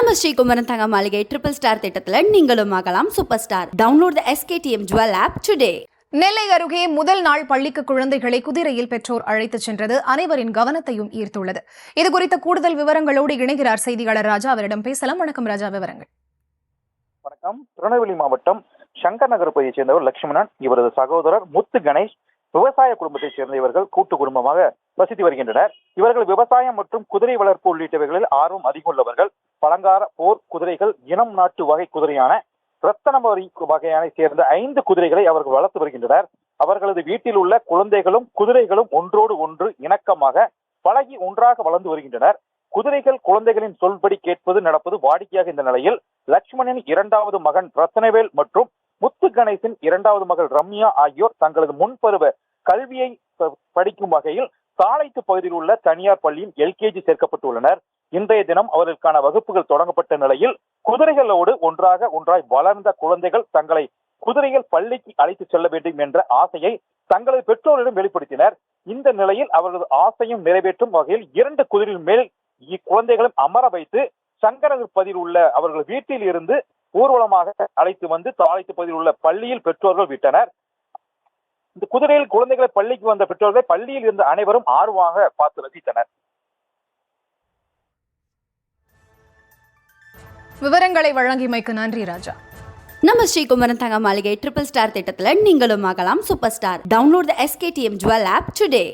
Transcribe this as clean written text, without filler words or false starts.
நம்ம ஸ்ரீகுமரன் தங்க மாளிகை ட்ரிபிள் ஸ்டார் திட்டத்தில் நீங்களும் ஆகலாம் super star. Download the SKTM Jewel app today. நெல்லை அருகே முதல் நாள் பள்ளிக்கு குழந்தைகளை குதிரையில் பெற்றோர் அழைத்துச் சென்றது அனைவரின் கவனத்தையும் ஈர்த்துள்ளது. இதுகுறித்த கூடுதல் விவரங்களோடு இணைகிறார் செய்தியாளர் ராஜா. அவரிடம் பேசலாம். வணக்கம் ராஜா, விவரங்கள். வணக்கம். திருநெல்வேலி மாவட்டம் சங்கர் நகர் பகுதியைச் சேர்ந்தவர் லட்சுமணன், இவரது சகோதரர் முத்து கணேஷ் விவசாய குடும்பத்தைச் சேர்ந்த இவர்கள் கூட்டு குடும்பமாக வசித்து வருகின்றனர். இவர்கள் விவசாயம் மற்றும் குதிரை வளர்ப்பு உள்ளிட்டவைகளில் ஆர்வம் அதிகம் உள்ளவர்கள். பழங்கால போர் குதிரைகள், இனம் நாட்டு வகை குதிரையான ரத்தனமரி வகையான சேர்ந்த 5 குதிரைகளை அவர்கள் வளர்த்து வருகின்றனர். அவர்களது வீட்டில் உள்ள குழந்தைகளும் குதிரைகளும் ஒன்றோடு ஒன்று இணக்கமாக பழகி ஒன்றாக வளர்ந்து வருகின்றனர். குதிரைகள் குழந்தைகளின் சொல்படி கேட்பது நடப்பது வாடிக்கையாக இந்த நிலையில் லட்சுமணனின் 2வது மகன் ரத்னவேல் மற்றும் முத்து கணேசின் 2வது மகள் ரம்யா ஆகியோர் தங்களது முன்பருவ கல்வியை படிக்கும் வகையில் தாளைத்து பகுதியில் உள்ள தனியார் பள்ளியில் LKG சேர்க்கப்பட்டுள்ளனர். இன்றைய தினம் அவர்களுக்கான வகுப்புகள் தொடங்கப்பட்ட நிலையில் குதிரைகளோடு ஒன்றாய் வளர்ந்த குழந்தைகள் தங்களை குதிரைகள் பள்ளிக்கு அழைத்து செல்ல வேண்டும் என்ற ஆசையை தங்களது பெற்றோரிடம் வெளிப்படுத்தினர். இந்த நிலையில் அவர்களது ஆசையும் நிறைவேற்றும் வகையில் 2 குதிரையின் மேல் இக்குழந்தைகளும் அமர வைத்து சங்கரநகர் பகுதியில் உள்ள அவர்கள் வீட்டில் இருந்து ஊர்வலமாக அழைத்து வந்து தாளைத்து பகுதியில் உள்ள பள்ளியில் பெற்றோர்கள் விட்டனர். இந்த குதிரையில் குழந்தைகளை பள்ளிக்கு வந்த பெற்றோர்களை பள்ளியில் இருந்த அனைவரும் ஆர்வமாக பார்த்து ரசித்தனர். விவரங்களை வழங்கியமைக்கு நன்றி ராஜா. நம்ம ஸ்ரீகுமரன் தங்க மாளிகை ட்ரிபிள் ஸ்டார் திட்டத்தில் நீங்களும் ஆகலாம் super star. Download the SKTM Jewel app today.